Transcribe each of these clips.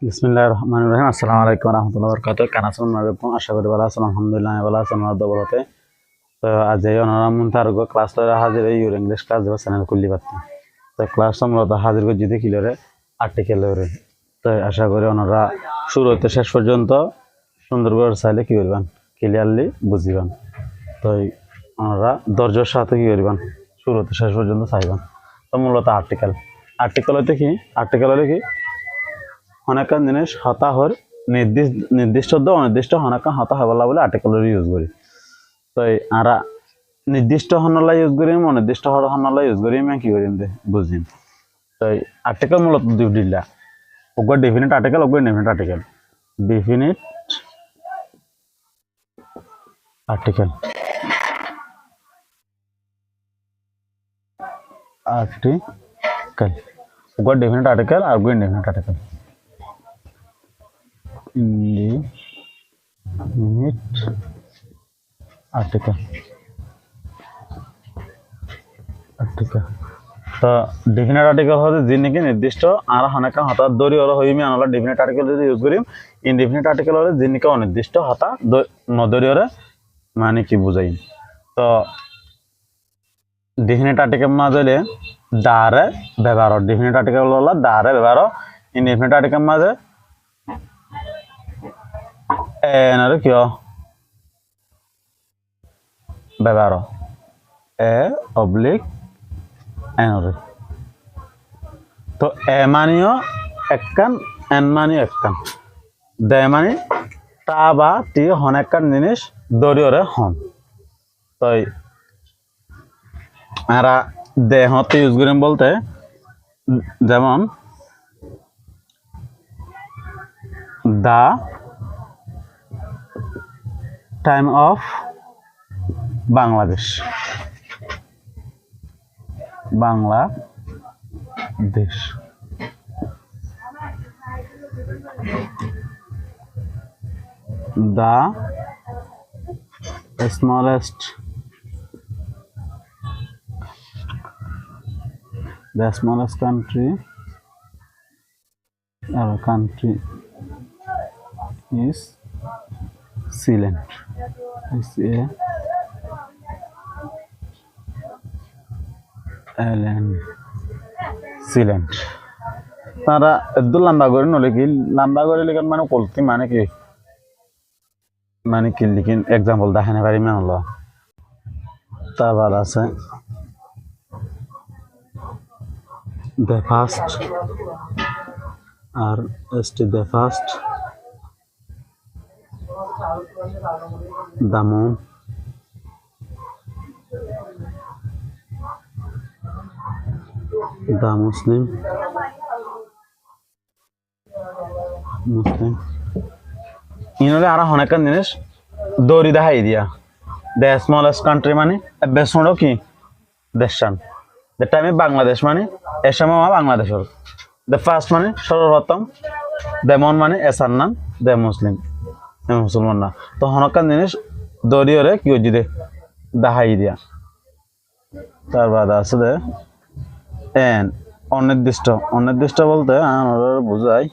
বিসমিল্লাহির রহমানির রহিম। আসসালামু আলাইকুম ওয়া রাহমাতুল্লাহি ওয়া বারাকাতুহু। কেন আছেন আপনারা? আশা করি ভালো আছেন। আলহামদুলিল্লাহ আমি ভালো আছি আমার দৌলতে। তো আজ এই অনারাম তারগো ক্লাস লরে হাজির এই ইউর ইংলিশ ক্লাস দেব চ্যানেল খুললি পারতেন। তো ক্লাস আমরা হাজির করে যদি কিলরে আর্টিকেল লরে। তো আশা করি ওনারা শুরু হতে শেষ পর্যন্ত সুন্দর করে চাইলে কি করবেন, ক্লিয়ারলি বুঝিবেন। তো ওনারা ধৈর্যের সাথে কি করবেন, শুরু হতে শেষ পর্যন্ত চাইবেন। তো মূলত আর্টিকেল হইতে কি, আর্টিকেল হলে কি অনেক জিনিস হতা হর নির্দিষ্ট অনির্দিষ্ট অনেক হতা হবলা বলে আর্টিকেলের ইউজ করি। তো আরা নির্দিষ্ট হনলা ইউজ করি, অনির্দিষ্ট হনলা ইউজ করি আমি কি করি বুঝিম। তো আর্টিকেল মূলত দুইটা, ওগুলো ডেফিনিট আর্টিকেল, ওগুলো ইনডেফিনিট আর্টিকেল। ডেফিনিট আর্টিকেল ওগুলো ডেফিনিট আর্টিকেল আর ওগুলো ইনডেফিনিট আর্টিকেল। ইনডিফিনিট আর্টিকেল তো ডেফিনিট আর্টিকেল হচ্ছে যে নাকি নির্দিষ্ট আর হানাকা হঠাৎ দরি হলো হইমি আনলা ডেফিনিট আর্টিকেল যদি ইউজ করিম। ইনডিফিনিট আর্টিকেল হলে যে নাকি অনির্দিষ্ট হতা নদরি হলে মানে কি বুঝাই। তো ডেফিনিট আর্টিকেল মাঝে দারে ব্যবহার, ডেফিনিট আর্টিকেল হলো দারে ব্যবহার। ইনডিফিনিট আর্টিকেল মাঝে এনারে কিয় ব্যবহার, এ অবলিক এনরে। তো এ মানিও একখান, এন মানিও একখান, দে মানি তা বা টি হন একখান জিনিস দরিয়রে হন। তো এরা দেহতে ইউজ করিম বলতে যেমন the time of Bangladesh, Bangladesh. The smallest country is Zealand. Zealand. তারা একটু লম্বা করে নলে কি লম্বা করে লিখেন মানে কলতি মানে কি, মানে কি লিখিন এক্সাম্পল দেখানে পারি মানে হলো। তারপর আছে the first R the first, the moon, the Muslim inlay আর অনেক জিনিস দৌড়ি দেখাই দিয়া। দ্য স্মলেস্ট কান্ট্রি মানে বেসন কি দেশান, দ্য টাইমে বাংলাদেশ মানে এসমা বাংলাদেশের। দ্য ফার্স্ট মানে সর্বপ্রথম, দেমন মানে এসার নাম, দে মুসলিম মুসলমান না। তো হনকান জিনিস দরিয়রে কি হচ্ছে দে দেখাই দিয়া। তারপর আছে দে এন অনির্দিষ্ট, অনির্দিষ্ট বলতে বুঝাই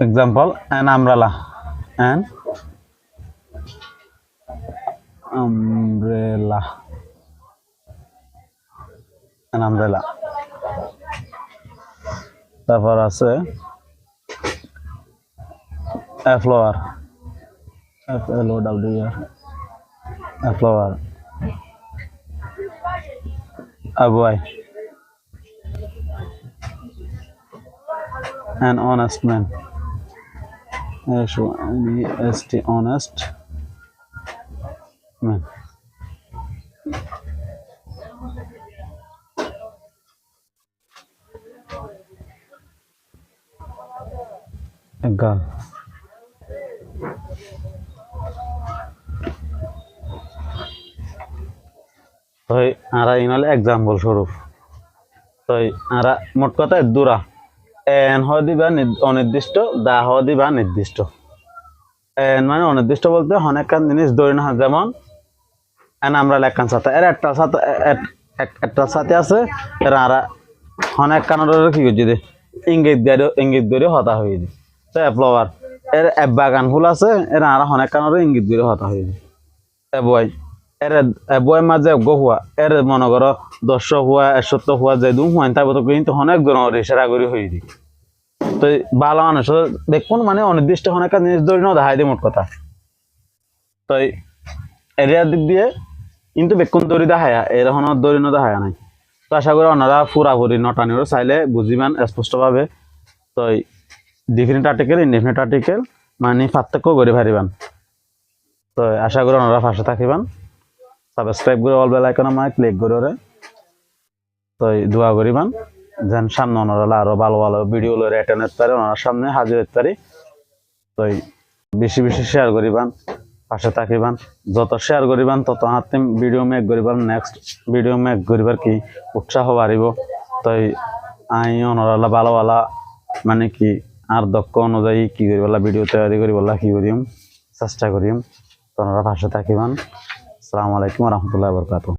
example an umbrella, an umbrella, an umbrella. তারপর আছে a flower, f l o w e r, a flower, a boy, an honest man, honest, honest man. A girl. তো আরা ইনালে এক্সাম্পল স্বরূপ। তো আরা মোট কথা দুরা এন হয় দিবা অনির্দিষ্ট, দা হয় দিবা নির্দিষ্ট। এন মানে অনির্দিষ্ট বলতে অনেক জিনিস ধরে না, যেমন এন আমরা লেখান সাথে এর একটা সাথে আছে এর আরা অনেক কানাডার কি করছে যে ইঙ্গিত ধরে হতা হয়ে যায় তো ফ্লাওয়ার এর বাগান ফুল আছে এর আর অনেক কানাডার ইঙ্গিত ধরে হতা হয়ে যায় বয় এর বয় মাঝে হুয়া এর মনে করো 100 হুয়া 170 হুয়া যে দুম হুয়া তারপর কিন্তু অনেক জন ইশারা করে হয়ে যায় তো ভালো মানুষ দেখুন মানে অনির্দিষ্ট অনেক জিনিস ধরে না দেখাই দিয়ে মোট কথা তো এরিয়ার দিক দিয়ে কিন্তু বেকুন দড়ি দেখায় এরকম দড়ি না দেখায় নাই তো আশা করি ওনারা পুরাপুরি নটানিও চাইলে বুঝিবেন স্পষ্টভাবে তো ডিফিনিট আর্টিকেল ইনডিফিনিট আর্টিকেল মানে পার্থক্য করে পারিবেন তো আশা করি ওনারা পাশে থাকিবেন সাবস্ক্রাইব করে অল বেল আইকনে মানে ক্লিক করে তো দোয়া করিবেন যেন সামনে ওনারা আরো ভালো ভালো ভিডিও লড়ে অ্যাটেন্ড করতে পারে ওনার সামনে হাজির হতে পারি তো বেশি বেশি শেয়ার করিবেন পাশে থাকিবেন যত শেয়ার করিবেন তত হাতে ভিডিও মেক করিবেন নেক্সট ভিডিও মেক করিবার কি উৎসাহ বাড়িব তাই আই ওনারা ভালো ভালো মানে কি আর দক্ষ অনুযায়ী কি করিবলা ভিডিও তৈরি করিবলা কি করিম চেষ্টা করিম তো ওনারা পাশে থাকিবেন আসসালামু আলাইকুম ওয়া রাহমাতুল্লাহি ওয়া বারাকাতুহু